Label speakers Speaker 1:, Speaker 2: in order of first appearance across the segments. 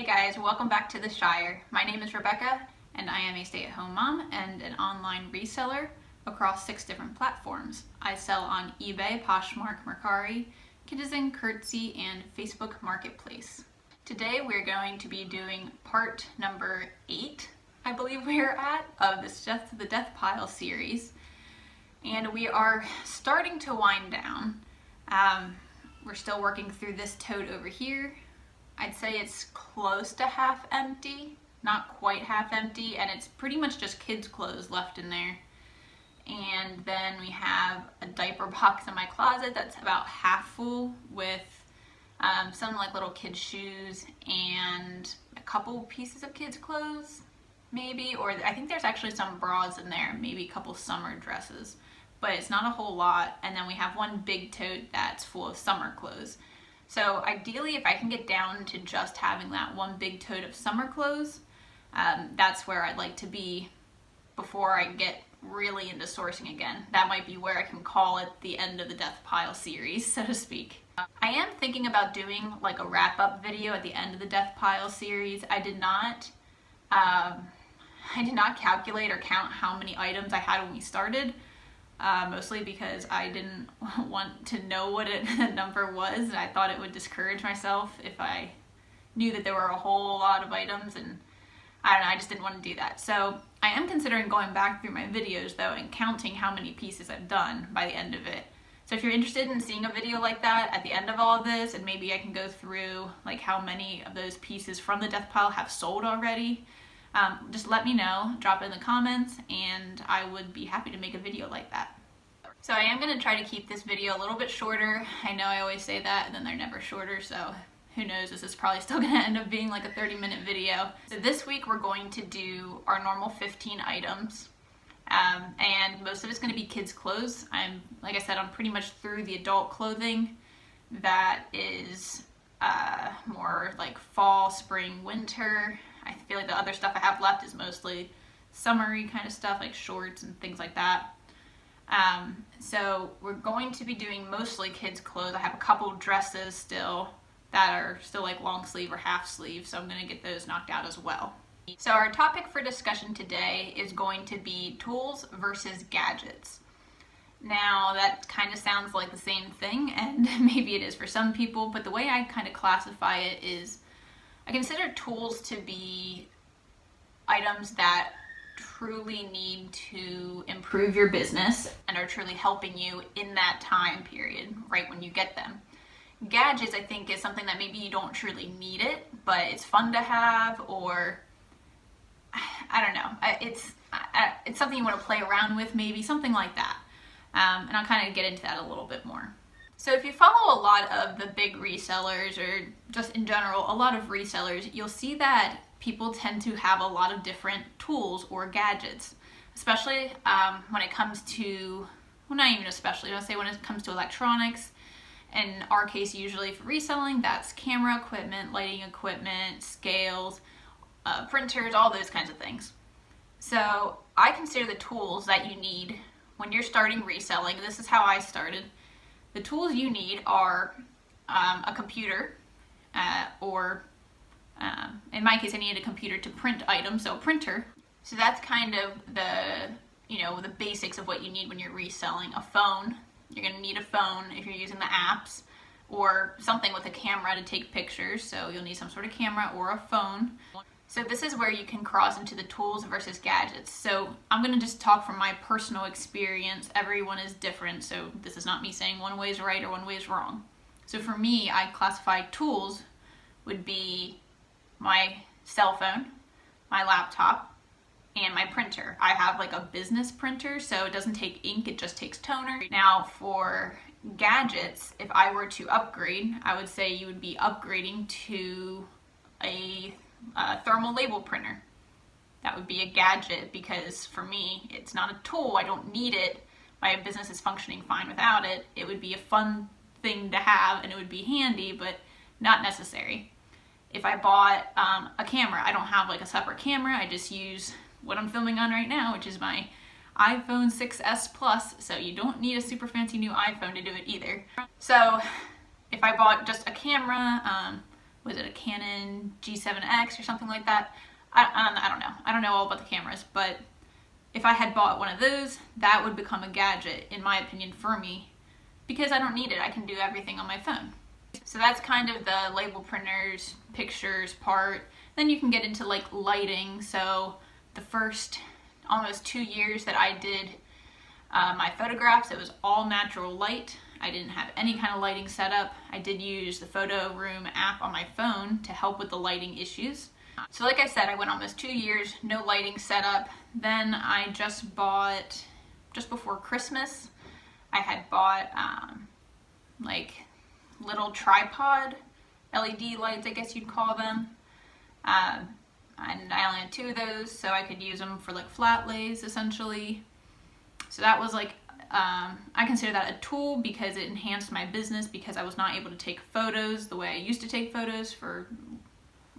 Speaker 1: Hey guys, welcome back to the Shire. My name is Rebecca and I am a stay-at-home mom and an online reseller across 6 different platforms. I sell on eBay, Poshmark, Mercari, Citizen, Curtsy, and Facebook Marketplace. Today we're going to be doing part number 8, I believe we're at, of this the Death Pile series. And we are starting to wind down. We're still working through this tote over here. I'd say it's close to half empty, not quite half empty, and it's pretty much just kids' clothes left in there. And then we have a diaper box in my closet that's about half full with some like little kids' shoes and a couple pieces of kids' clothes, maybe, or I think there's actually some bras in there, maybe a couple summer dresses, but it's not a whole lot. And then we have one big tote that's full of summer clothes. So ideally, if I can get down to just having that one big tote of summer clothes, that's where I'd like to be before I get really into sourcing again. That might be where I can call it the end of the Death Pile series, so to speak. I am thinking about doing like a wrap-up video at the end of the Death Pile series. I did not calculate or count how many items I had when we started. Mostly because I didn't want to know what the number was, and I thought it would discourage myself if I knew that there were a whole lot of items, and I don't know, I just didn't want to do that. So I am considering going back through my videos though and counting how many pieces I've done by the end of it. So if you're interested in seeing a video like that at the end of all of this, and maybe I can go through like how many of those pieces from the Death Pile have sold already, just let me know, drop it in the comments, and I would be happy to make a video like that. So I am going to try to keep this video a little bit shorter. I know I always say that and then they're never shorter, so who knows, this is probably still going to end up being like a 30-minute video. So this week we're going to do our normal 15 items, and most of it's going to be kids' clothes. Like I said, I'm pretty much through the adult clothing that is more like fall, spring, winter. I feel like the other stuff I have left is mostly summery kind of stuff, like shorts and things like that. So we're going to be doing mostly kids' clothes. I have a couple dresses still that are still like long sleeve or half sleeve, so I'm going to get those knocked out as well. So our topic for discussion today is going to be tools versus gadgets. Now that kind of sounds like the same thing, and maybe it is for some people, but the way I kind of classify it is I consider tools to be items that truly need to improve your business and are truly helping you in that time period, right when you get them. Gadgets, I think, is something that maybe you don't truly need it, but it's fun to have, or I don't know, it's something you want to play around with, maybe, something like that. And I'll kind of get into that a little bit more. So if you follow a lot of the big resellers, or just in general a lot of resellers, you'll see that people tend to have a lot of different tools or gadgets, especially when it comes to, well, not even especially, I'll say when it comes to electronics. In our case, usually for reselling, that's camera equipment, lighting equipment, scales, printers, all those kinds of things. So I consider the tools that you need when you're starting reselling, this is how I started. The tools you need are a computer, or in my case, I needed a computer to print items, so a printer. So that's kind of the basics of what you need when you're reselling. A phone, you're going to need a phone if you're using the apps, or something with a camera to take pictures, so you'll need some sort of camera or a phone. So this is where you can cross into the tools versus gadgets. So I'm going to just talk from my personal experience. Everyone is different, so this is not me saying one way is right or one way is wrong. So for me, I classify tools would be my cell phone, my laptop, and my printer. I have like a business printer, so it doesn't take ink, it just takes toner. Now for gadgets, if I were to upgrade, I would say you would be upgrading to a thermal label printer. That would be a gadget, because for me, it's not a tool, I don't need it. My business is functioning fine without it. It would be a fun thing to have and it would be handy, but not necessary. If I bought a camera, I don't have like a separate camera, I just use what I'm filming on right now, which is my iPhone 6s Plus, so you don't need a super fancy new iPhone to do it either. So if I bought just a camera, was it a Canon G7X or something like that? I don't know. I don't know all about the cameras, but if I had bought one of those, that would become a gadget, in my opinion, for me, because I don't need it. I can do everything on my phone. So that's kind of the label printers, pictures part. Then you can get into like lighting. So the first almost 2 years that I did my photographs, it was all natural light. I didn't have any kind of lighting setup. I did use the Photo Room app on my phone to help with the lighting issues. So like I said, I went almost 2 years, no lighting setup. Then I just bought, just before Christmas, I had bought like little tripod LED lights, I guess you'd call them. And I only had 2 of those, so I could use them for like flat lays essentially. So that was like, I consider that a tool because it enhanced my business, because I was not able to take photos the way I used to take photos for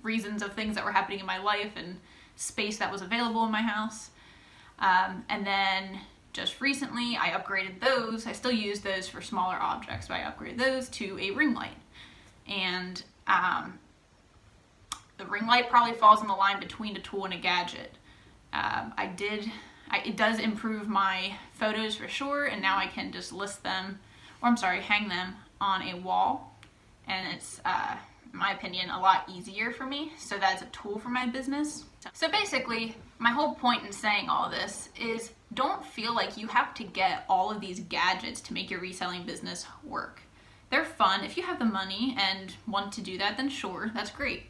Speaker 1: reasons of things that were happening in my life and space that was available in my house. And then just recently I upgraded those. I still use those for smaller objects, but I upgraded those to a ring light. And the ring light probably falls in the line between a tool and a gadget. It does improve my photos for sure, and now I can just hang them on a wall, and it's, in my opinion, a lot easier for me, so that's a tool for my business. So basically, my whole point in saying all this is don't feel like you have to get all of these gadgets to make your reselling business work. They're fun. If you have the money and want to do that, then sure, that's great.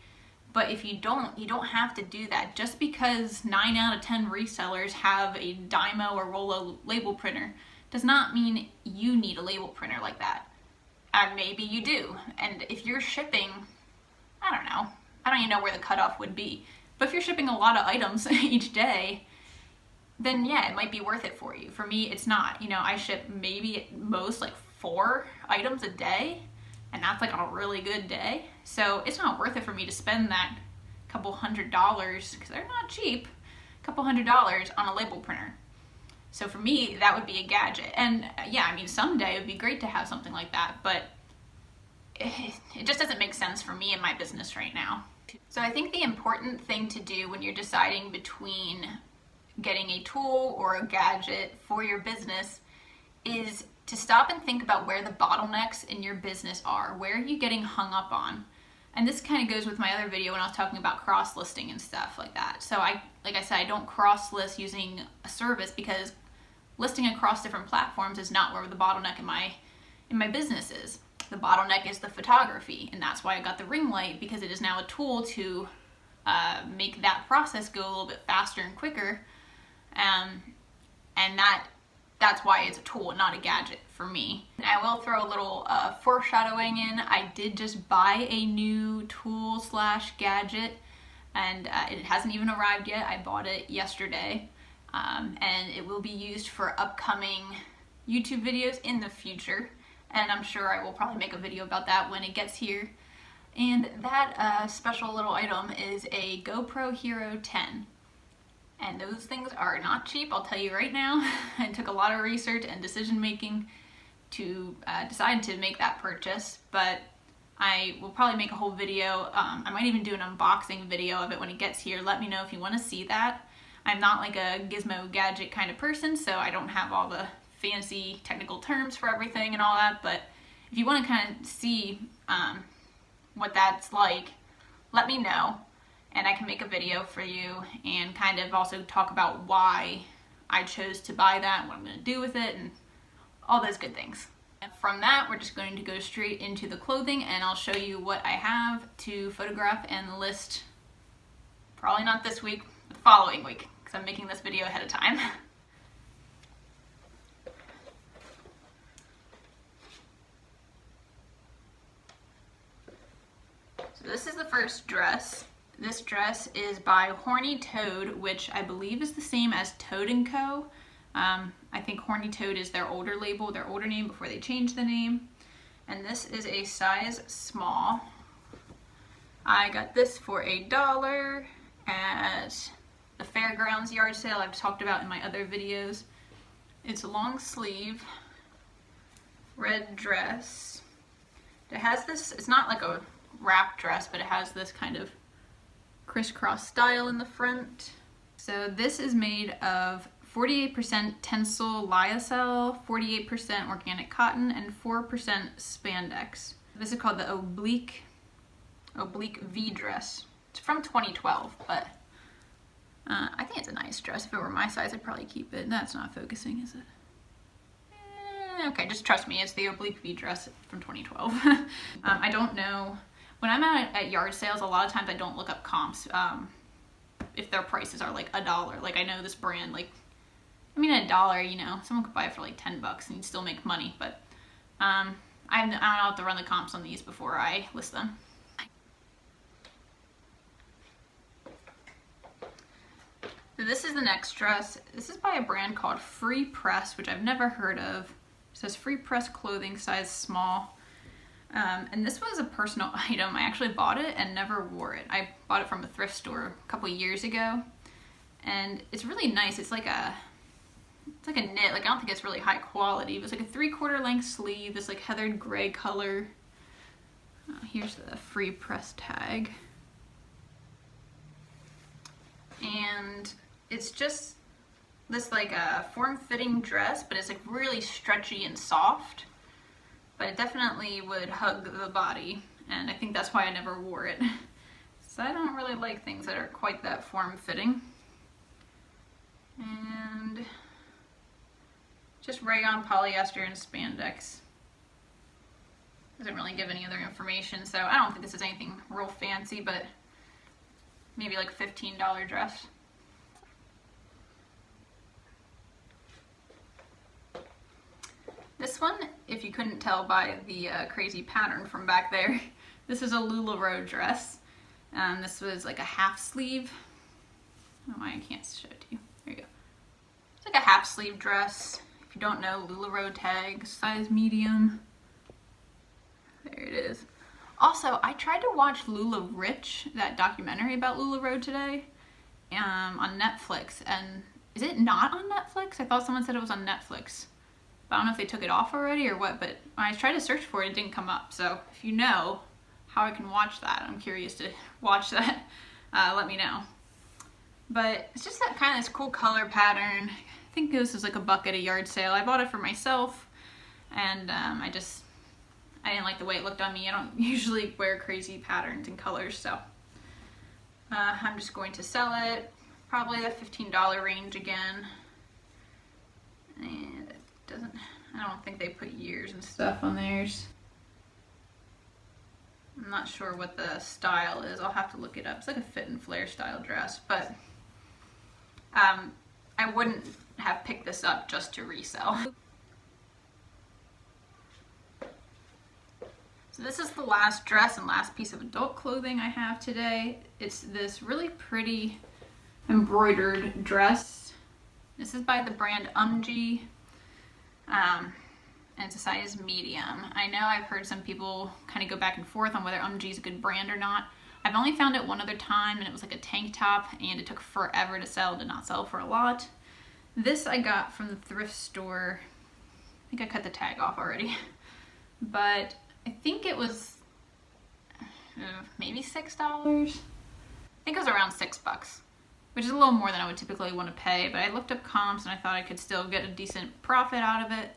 Speaker 1: But if you don't have to do that. Just because 9 out of 10 resellers have a Dymo or Rollo label printer does not mean you need a label printer like that. Maybe you do. And if you're shipping, I don't even know where the cutoff would be. But if you're shipping a lot of items each day, then yeah, it might be worth it for you. For me, it's not. You know, I ship maybe at most like 4 items a day, and that's like a really good day. So it's not worth it for me to spend that couple $100, because they're not cheap, couple $100 on a label printer. So for me, that would be a gadget. And yeah, I mean, someday it would be great to have something like that, but it just doesn't make sense for me and my business right now. So I think the important thing to do when you're deciding between getting a tool or a gadget for your business is to stop and think about where the bottlenecks in your business are. Where are you getting hung up on? And this kind of goes with my other video when I was talking about cross-listing and stuff like that. So like I said, I don't cross-list using a service because listing across different platforms is not where the bottleneck in my business is. The bottleneck is the photography, and that's why I got the ring light, because it is now a tool to make that process go a little bit faster and quicker. And that's why it's a tool, not a gadget for me. I will throw a little foreshadowing in. I did just buy a new tool / gadget, and it hasn't even arrived yet. I bought it yesterday, and it will be used for upcoming YouTube videos in the future. And I'm sure I will probably make a video about that when it gets here. And that special little item is a GoPro Hero 10. And those things are not cheap, I'll tell you right now. It took a lot of research and decision making to decide to make that purchase, but I will probably make a whole video. I might even do an unboxing video of it when it gets here. Let me know if you want to see that. I'm not like a gizmo gadget kind of person, so I don't have all the fancy technical terms for everything and all that, but if you want to kind of see what that's like, let me know, and I can make a video for you and kind of also talk about why I chose to buy that and what I'm going to do with it and all those good things. And from that, we're just going to go straight into the clothing, and I'll show you what I have to photograph and list, probably not this week, but the following week, because I'm making this video ahead of time. So this is the first dress. This dress is by Horny Toad, which I believe is the same as Toad & Co. I think Horny Toad is their older label, their older name before they changed the name. And this is a size small. I got this for $1 at the Fairgrounds yard sale I've talked about in my other videos. It's a long sleeve red dress. It has this, it's not like a wrap dress, but it has this kind of crisscross style in the front. So this is made of 48% Tencel lyocell, 48% organic cotton, and 4% spandex. This is called the oblique V dress. It's from 2012, but I think it's a nice dress. If it were my size, I'd probably keep it. That's not focusing, is it? Okay, just trust me, it's the oblique V dress from 2012. I don't know. When I'm at yard sales, a lot of times I don't look up comps if their prices are like $1. Like, I know this brand, like, I mean, $1, you know, someone could buy it for like 10 bucks and you'd still make money, but I don't have to run the comps on these before I list them. So this is the next dress. This is by a brand called Free Press, which I've never heard of. It says Free Press clothing, size small. And this was a personal item. I actually bought it and never wore it. I bought it from a thrift store a couple years ago. And it's really nice. It's like a knit. Like, I don't think it's really high quality. But it's like a 3/4 length sleeve, this like heathered gray color. Here's the Free Press tag. And it's just this like a form-fitting dress, but it's like really stretchy and soft. But it definitely would hug the body, and I think that's why I never wore it. So I don't really like things that are quite that form-fitting. And just rayon, polyester, and spandex. Doesn't really give any other information, so I don't think this is anything real fancy, but maybe like a $15 dress. This one, if you couldn't tell by the crazy pattern from back there, this is a LuLaRoe dress. This was like a half sleeve. I don't know why I can't show it to you. There you go. It's like a half sleeve dress. If you don't know, LuLaRoe tag, size medium. There it is. Also, I tried to watch Lula Rich, that documentary about LuLaRoe today, on Netflix. And is it not on Netflix? I thought someone said it was on Netflix. I don't know if they took it off already or what, but when I tried to search for it, it didn't come up. So if you know how I can watch that, I'm curious to watch that, let me know. But it's just that kind of this cool color pattern. I think this was like $1 at a yard sale. I bought it for myself, and I didn't like the way it looked on me. I don't usually wear crazy patterns and colors, so I'm just going to sell it. Probably the $15 range again. And I don't think they put years and stuff on theirs. I'm not sure what the style is. I'll have to look it up. It's like a fit and flare style dress, but I wouldn't have picked this up just to resell. So this is the last dress and last piece of adult clothing I have today. It's this really pretty embroidered dress. This is by the brand Umgee. And it's a size medium. I know I've heard some people kind of go back and forth on whether Umgee is a good brand or not. I've only found it one other time, and it was like a tank top, and it took forever to sell, did not sell for a lot. This I got from the thrift store. I think I cut the tag off already. But I think it was maybe $6. I think it was around $6, which is a little more than I would typically want to pay, but I looked up comps and I thought I could still get a decent profit out of it.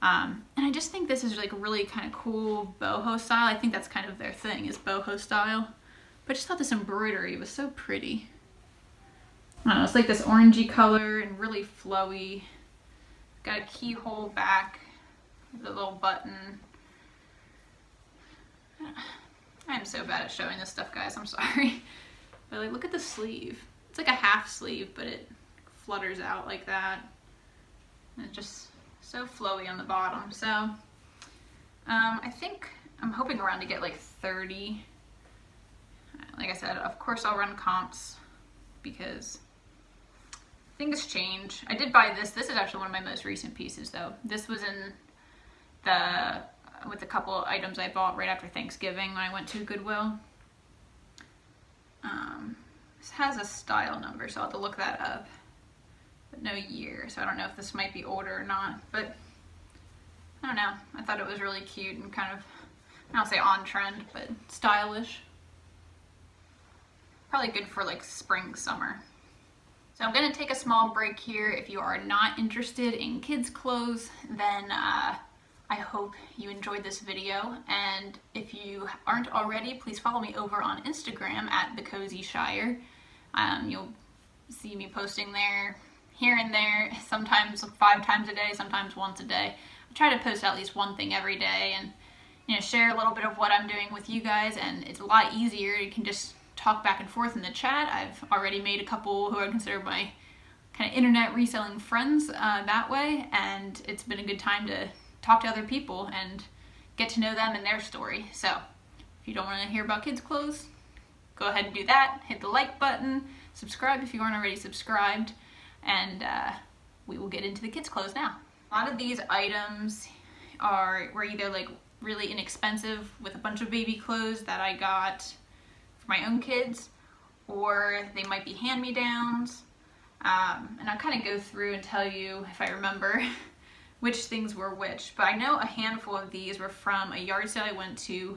Speaker 1: And I just think this is like really kind of cool boho style. I think that's kind of their thing, is boho style. But I just thought this embroidery was so pretty. I don't know, it's like this orangey color and really flowy. Got a keyhole back, the little button. I'm so bad at showing this stuff, guys, I'm sorry. But like, look at the sleeve. It's like a half sleeve, but it flutters out like that. And it's just so flowy on the bottom. So I think I'm hoping around to get like 30. Like I said, of course I'll run comps because things change. I did buy this. This is actually one of my most recent pieces though. This was in with a couple items I bought right after Thanksgiving when I went to Goodwill. This has a style number, so I'll have to look that up. But no year, so I don't know if this might be older or not. But I don't know. I thought it was really cute and kind of I don't say on trend, but stylish. Probably good for like spring, summer. So I'm gonna take a small break here. If you are not interested in kids clothes, then I hope you enjoyed this video. And if you aren't already, please follow me over on Instagram at TheCozyShire. You'll see me posting there here and there, sometimes 5 times a day, sometimes once a day. I try to post at least one thing every day and share a little bit of what I'm doing with you guys, and it's a lot easier. You can just talk back and forth in the chat. I've already made a couple who I consider my kind of internet reselling friends that way, and it's been a good time to talk to other people and get to know them and their story. So if you don't want to hear about kids clothes, go ahead and do that. Hit the like button, subscribe if you aren't already subscribed, and we will get into the kids clothes now. A lot of these items were either like really inexpensive with a bunch of baby clothes that I got for my own kids, or they might be hand-me-downs. And I'll kind of go through and tell you, if I remember, which things were which. But I know a handful of these were from a yard sale I went to,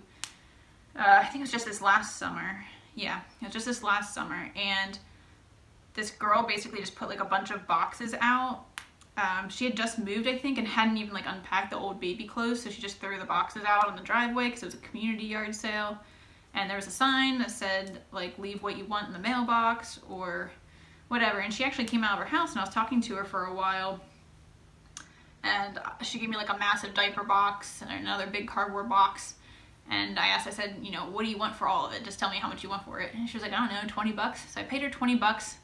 Speaker 1: I think it was just this last summer. Yeah, it was just this last summer. And this girl basically just put like a bunch of boxes out. She had just moved, I think, and hadn't even like unpacked the old baby clothes, so she just threw the boxes out on the driveway because it was a community yard sale. And there was a sign that said like, leave what you want in the mailbox or whatever. And she actually came out of her house, and I was talking to her for a while, and she gave me like a massive diaper box and another big cardboard box. And I said, what do you want for all of it? Just tell me how much you want for it. And she was like, I don't know, 20 bucks. So I paid her 20 bucks.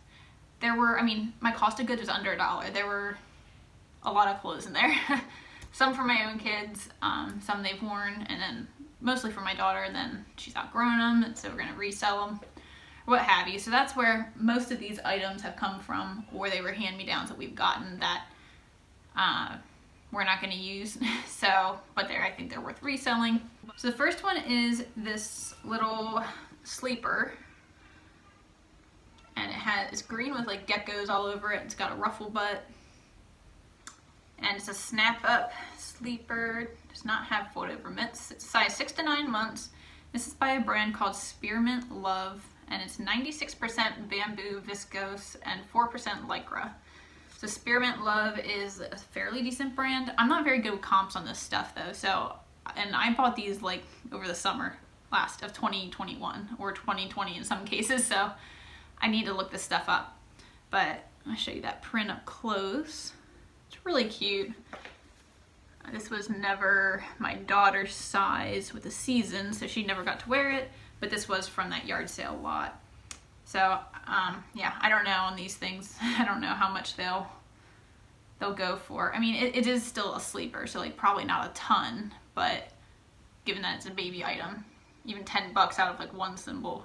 Speaker 1: There were, my cost of goods was under $1. There were a lot of clothes in there. Some for my own kids, some they've worn, and then mostly for my daughter, and then she's outgrown them, and so we're gonna resell them, or what have you. So that's where most of these items have come from, or they were hand-me-downs that we've gotten that we're not gonna use. So, but I think they're worth reselling. So the first one is this little sleeper, and it's green with like geckos all over it. It's got a ruffle butt. And it's a snap-up sleeper. Does not have fold-over mitts. It's size 6 to 9 months. This is by a brand called Spearmint Love, and it's 96% bamboo viscose and 4% lycra. So Spearmint Love is a fairly decent brand. I'm not very good with comps on this stuff though. So, and I bought these like over the summer of 2021 or 2020 in some cases. So I need to look this stuff up. But I'll show you that print up close. It's really cute. This was never my daughter's size with the season, so she never got to wear it, but this was from that yard sale lot. So, yeah, I don't know on these things. I don't know how much they'll go for. It is still a sleeper, so like probably not a ton, but given that it's a baby item, even 10 bucks out of like one single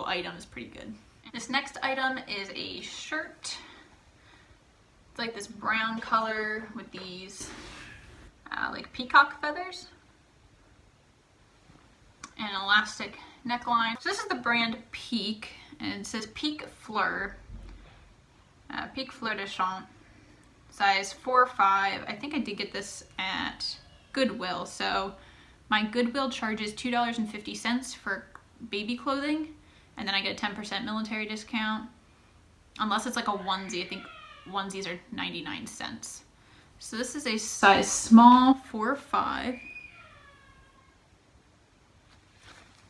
Speaker 1: item is pretty good. This next item is a shirt. It's like this brown color with these like peacock feathers and an elastic neckline. So this is the brand Peak, and it says Peak Fleur. Peak Fleur de Champ, size 4 or 5. I think I did get this at Goodwill. So my Goodwill charges $2.50 for baby clothing, and then I get a 10% military discount. Unless it's like a onesie, I think onesies are 99 cents. So this is a size small, 4 or 5.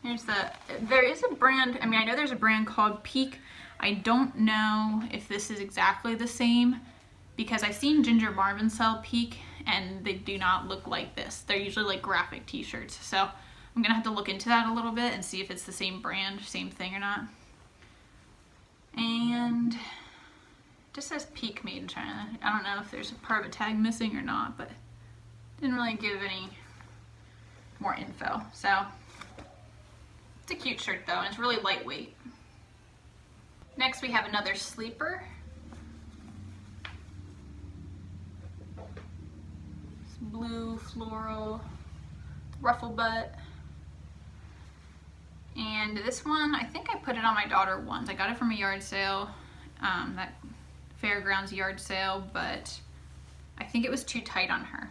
Speaker 1: There is a brand, I know there's a brand called Peak. I don't know if this is exactly the same, because I've seen Ginger Marvin sell Peak, and they do not look like this. They're usually like graphic t-shirts. So I'm gonna have to look into that a little bit and see if it's the same brand, same thing or not. And just says Peak made in China. I don't know if there's a part of a tag missing or not, but didn't really give any more info. So it's a cute shirt though, and it's really lightweight. Next we have another sleeper. It's blue floral ruffle butt. And this one, I think I put it on my daughter once. I got it from a yard sale, that Fairgrounds yard sale, but I think it was too tight on her.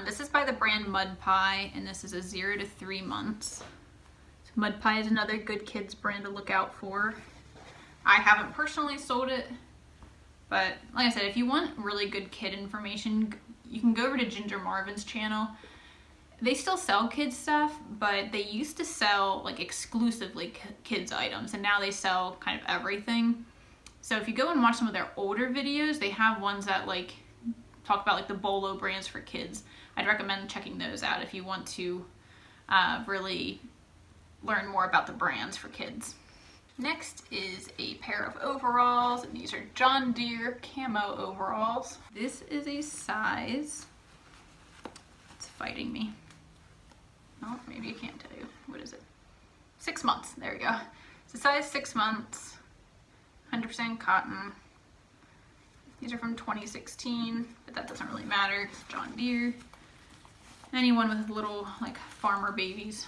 Speaker 1: This is by the brand Mud Pie, and this is a 0 to 3 months. So Mud Pie is another good kids brand to look out for. I haven't personally sold it, but like I said, if you want really good kid information, you can go over to Ginger Marvin's channel. They still sell kids stuff, but they used to sell like exclusively kids items, and now they sell kind of everything. So if you go and watch some of their older videos, they have ones that like talk about like the Bolo brands for kids. I'd recommend checking those out if you want to really learn more about the brands for kids. Next is a pair of overalls, and these are John Deere Camo overalls. This is a size, it's fighting me. Oh, maybe I can't tell you. What is it? 6 months, there we go. It's a size 6 months, 100% cotton. These are from 2016, but that doesn't really matter. It's John Deere. Anyone with little like farmer babies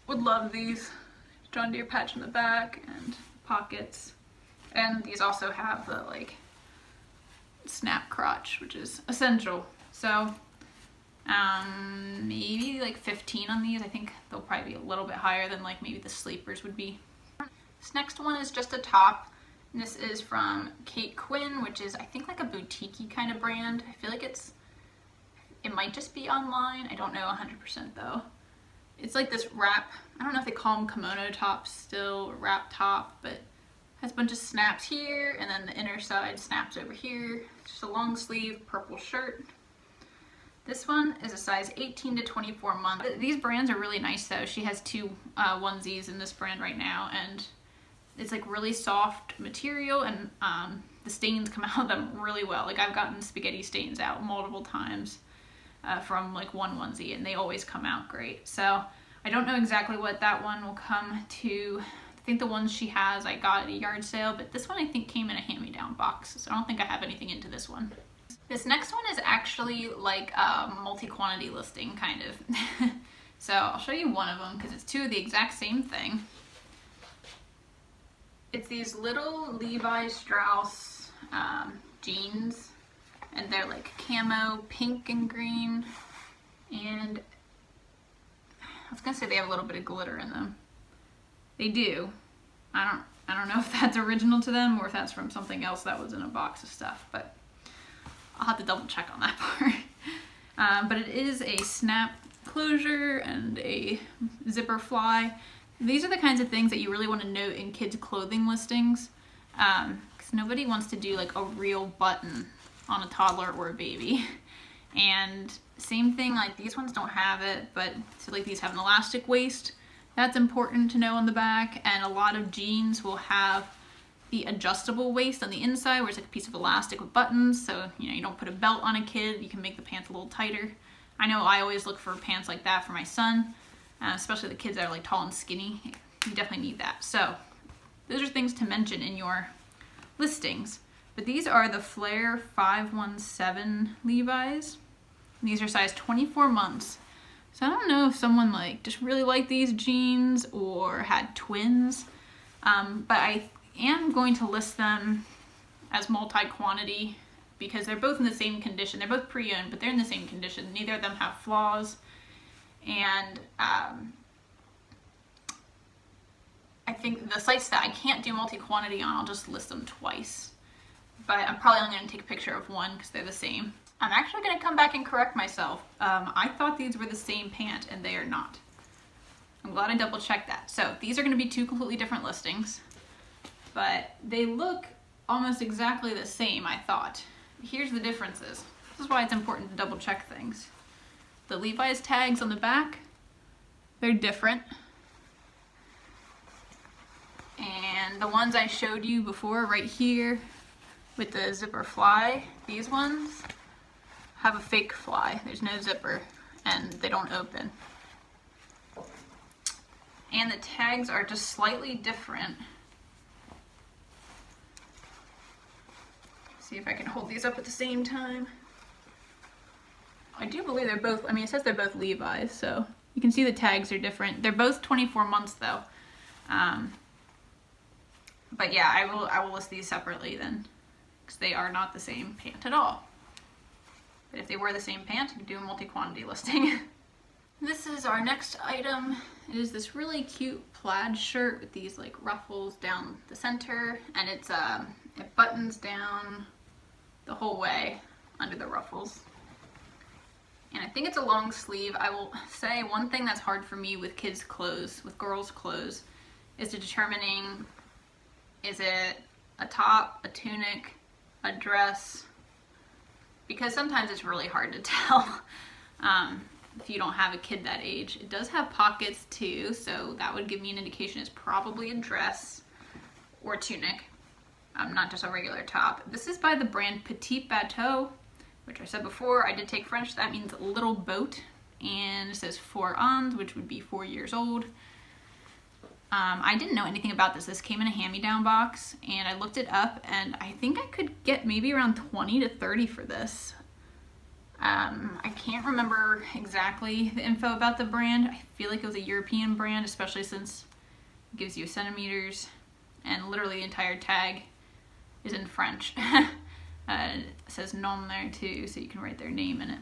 Speaker 1: would love these. John Deere patch in the back and pockets. And these also have the like snap crotch, which is essential. So maybe like 15 on these. I think they'll probably be a little bit higher than like maybe the sleepers would be. This next one is just a top. And this is from Kate Quinn, which is I think like a boutique-y kind of brand. I feel like it might just be online. I don't know 100% though. It's like this wrap, I don't know if they call them kimono tops still, wrap top, but has a bunch of snaps here, and then the inner side snaps over here. It's just a long sleeve purple shirt. This one is a size 18 to 24 months. These brands are really nice though. She has 2 onesies in this brand right now, and it's like really soft material, and the stains come out of them really well. Like I've gotten spaghetti stains out multiple times from like one onesie, and they always come out great. So I don't know exactly what that one will come to. I think the ones she has I got at a yard sale, but this one I think came in a hand-me-down box, so I don't think I have anything into this one. This next one is actually like a multi-quantity listing kind of. So I'll show you one of them because it's 2 of the exact same thing. It's these little Levi Strauss jeans, and they're like camo, pink and green, and I was gonna say they have a little bit of glitter in them. They do. I don't know if that's original to them or if that's from something else that was in a box of stuff, but I'll have to double check on that part. But it is a snap closure and a zipper fly. These are the kinds of things that you really want to note in kids' clothing listings, because nobody wants to do like a real button on a toddler or a baby. And same thing, like these ones don't have it, but so like these have an elastic waist. That's important to know on the back, and a lot of jeans will have the adjustable waist on the inside where it's like a piece of elastic with buttons, so you know you don't put a belt on a kid, you can make the pants a little tighter. I know I always look for pants like that for my son, especially the kids that are like tall and skinny. You definitely need that. So those are things to mention in your listings. But these are the Flare 517 Levi's. And these are size 24 months. So I don't know if someone like just really liked these jeans or had twins, but I am going to list them as multi-quantity because they're both in the same condition. They're both pre-owned, but they're in the same condition. Neither of them have flaws, and I think the sites that I can't do multi-quantity on, I'll just list them twice. But I'm probably only going to take a picture of one because they're the same. I'm actually going to come back and correct myself. I thought these were the same pant, and they are not. I'm glad I double checked that. So these are going to be 2 completely different listings, but they look almost exactly the same, I thought. Here's the differences. This is why it's important to double check things. The Levi's tags on the back, they're different. And the ones I showed you before right here with the zipper fly, these ones have a fake fly. There's no zipper and they don't open. And the tags are just slightly different. See if I can hold these up at the same time. I do believe they're both, I mean it says they're both Levi's, so you can see the tags are different. They're both 24 months though. But yeah, I will list these separately then, because they are not the same pant at all. But if they wear the same pant, you can do a multi-quantity listing. This is our next item. It is this really cute plaid shirt with these like ruffles down the center, and it buttons down the whole way under the ruffles. And I think it's a long sleeve. I will say one thing that's hard for me with kids' clothes, with girls' clothes, is determining, is it a top, a tunic, a dress? Because sometimes it's really hard to tell if you don't have a kid that age. It does have pockets too, so that would give me an indication it's probably a dress or tunic, not just a regular top. This is by the brand Petit Bateau, which I said before, I did take French, that means little boat, and it says 4 ans, which would be 4 years old. I didn't know anything about this. This came in a hand-me-down box, and I looked it up, and I think I could get maybe around 20 to 30 for this. I can't remember exactly the info about the brand. I feel like it was a European brand, especially since it gives you centimeters, and literally the entire tag is in French. It says nom there too, so you can write their name in it.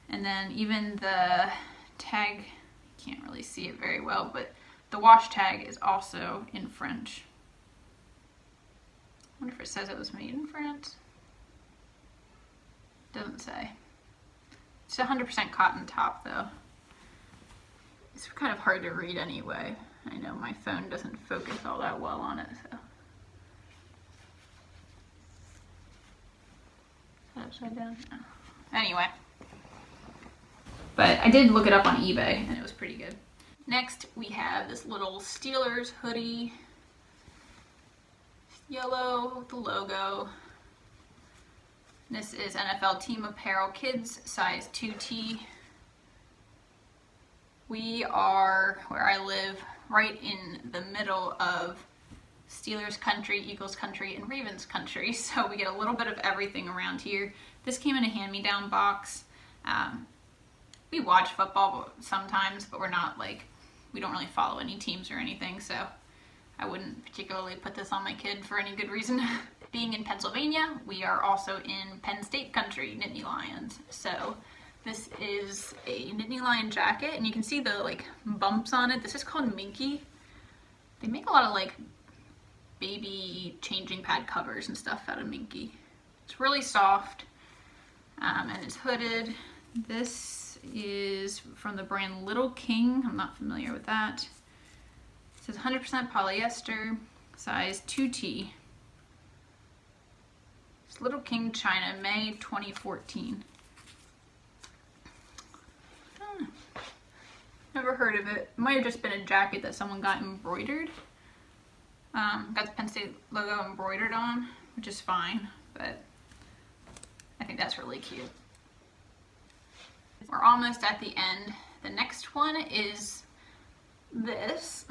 Speaker 1: And then even the tag, you can't really see it very well, but the wash tag is also in French. I wonder if it says it was made in France. Doesn't say. It's 100% cotton top though. It's kind of hard to read anyway. I know my phone doesn't focus all that well on it, so. Upside down? No. Anyway. But I did look it up on eBay and it was pretty good. Next we have this little Steelers hoodie. It's yellow with the logo. This is NFL Team Apparel Kids, size 2T. We are, where I live, right in the middle of Steelers country, Eagles country, and Ravens country, so we get a little bit of everything around here. This came in a hand-me-down box. We watch football sometimes, but we're not like, we don't really follow any teams or anything, so I wouldn't particularly put this on my kid for any good reason. Being in Pennsylvania, we are also in Penn State country, Nittany Lions. So this is a Nittany Lion jacket, and you can see the like bumps on it. This is called Minky. They make a lot of like baby changing pad covers and stuff out of Minky. It's really soft, and it's hooded. This is from the brand Little King. I'm not familiar with that. It says 100% polyester, size 2T. It's Little King China, May 2014. Never heard of it. It might have just been a jacket that someone got embroidered. Got the Penn State logo embroidered on, which is fine, but I think that's really cute. We're almost at the end. The next one is this.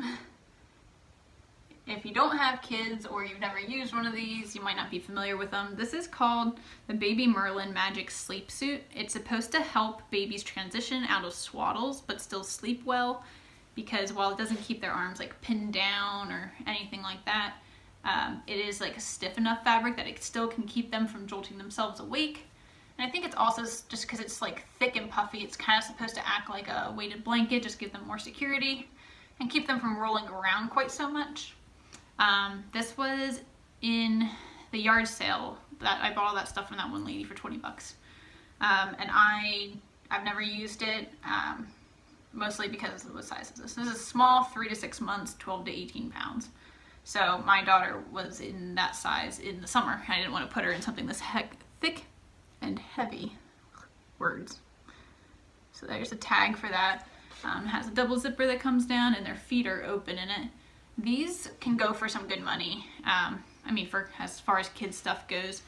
Speaker 1: If you don't have kids or you've never used one of these, you might not be familiar with them. This is called the Baby Merlin Magic Sleep Suit. It's supposed to help babies transition out of swaddles but still sleep well, because while it doesn't keep their arms like pinned down or anything like that, it is like a stiff enough fabric that it still can keep them from jolting themselves awake. And I think it's also just because it's like thick and puffy, it's kind of supposed to act like a weighted blanket, just give them more security and keep them from rolling around quite so much. This was in the yard sale that I bought all that stuff from that one lady for 20 bucks. And I've never used it, mostly because of what size is this. This is small, 3 to 6 months, 12 to 18 pounds. So my daughter was in that size in the summer. I didn't want to put her in something this thick and heavy. Words. So there's a tag for that. It has a double zipper that comes down and their feet are open in it. These can go for some good money. I mean, for as far as kids stuff goes,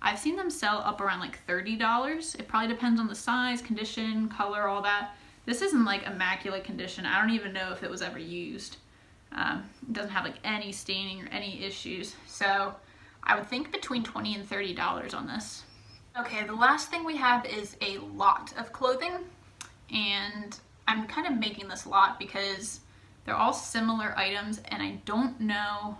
Speaker 1: I've seen them sell up around like $30. It probably depends on the size, condition, color, all that. This is in like immaculate condition. I don't even know if it was ever used. It doesn't have like any staining or any issues. So I would think between $20 and $30 on this. Okay, the last thing we have is a lot of clothing, and I'm kind of making this lot because they're all similar items, and I don't know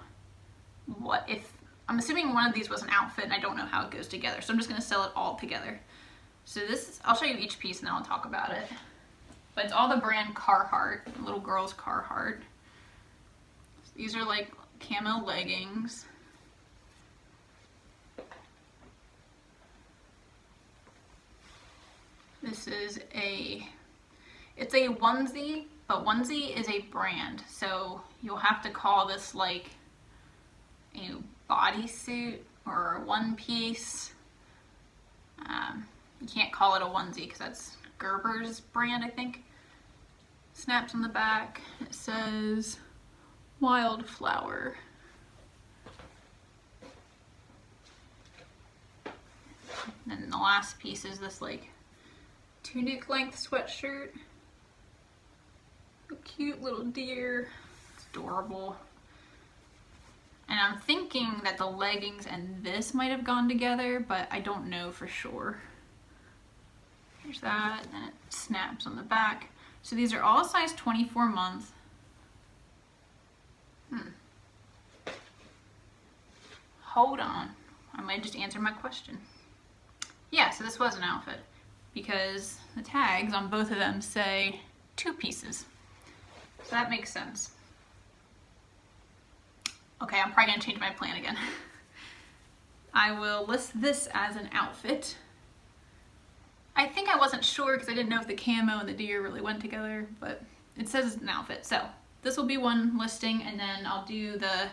Speaker 1: I'm assuming one of these was an outfit, and I don't know how it goes together, so I'm just going to sell it all together. So this is, I'll show you each piece and then I'll talk about it. But it's all the brand Carhartt, little girls Carhartt. So these are like camo leggings. This is it's a onesie, but onesie is a brand. So you'll have to call this like a bodysuit or a one piece. You can't call it a onesie because that's Gerber's brand, I think. Snaps on the back. It says Wildflower. And then the last piece is this like tunic length sweatshirt. A cute little deer. It's adorable. And I'm thinking that the leggings and this might have gone together, but I don't know for sure. Here's that, and then it snaps on the back. So these are all size 24 month. Hold on, I might just answer my question. Yeah, so this was an outfit because the tags on both of them say 2 pieces. So that makes sense. Okay, I'm probably gonna change my plan again. I will list this as an outfit. I think I wasn't sure because I didn't know if the camo and the deer really went together, but it says it's an outfit. So this will be one listing, and then I'll do the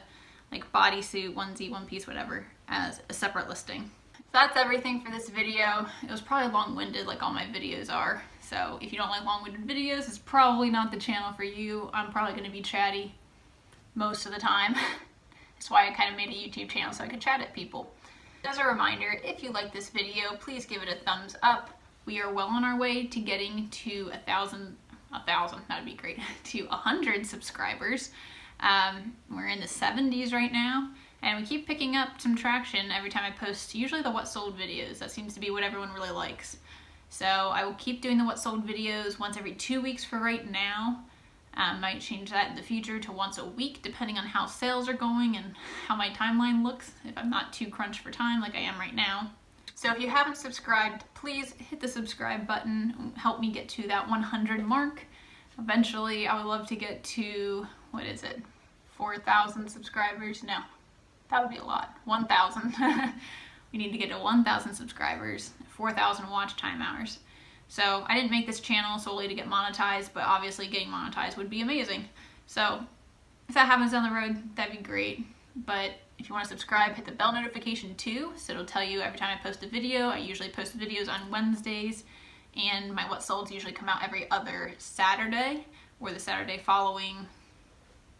Speaker 1: like bodysuit, onesie, one piece, whatever, as a separate listing. So that's everything for this video. It was probably long-winded like all my videos are. So if you don't like long-winded videos, it's probably not the channel for you. I'm probably gonna be chatty most of the time. That's why I kind of made a YouTube channel so I could chat at people. As a reminder, if you like this video, please give it a thumbs up. We are well on our way to getting to 1,000, that'd be great, to 100 subscribers. We're in the 70s right now, and we keep picking up some traction every time I post, usually the what sold videos. That seems to be what everyone really likes. So I will keep doing the what sold videos once every 2 weeks for right now. Might change that in the future to once a week, depending on how sales are going and how my timeline looks, if I'm not too crunched for time like I am right now. So if you haven't subscribed, please hit the subscribe button and help me get to that 100 mark. Eventually, I would love to get to, 4,000 subscribers? No, that would be a lot. 1,000. We need to get to 1,000 subscribers, 4,000 watch time hours. So I didn't make this channel solely to get monetized, but obviously getting monetized would be amazing. So if that happens down the road, that'd be great. But if you want to subscribe, hit the bell notification too, so it'll tell you every time I post a video. I usually post videos on Wednesdays, and my what solds usually come out every other Saturday, or the Saturday following,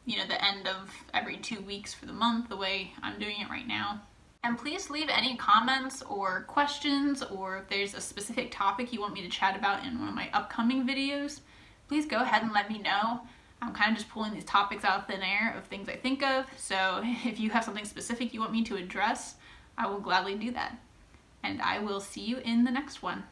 Speaker 1: the end of every 2 weeks for the month, the way I'm doing it right now. And please leave any comments or questions, or if there's a specific topic you want me to chat about in one of my upcoming videos, please go ahead and let me know. I'm kind of just pulling these topics out of thin air of things I think of, so if you have something specific you want me to address, I will gladly do that. And I will see you in the next one.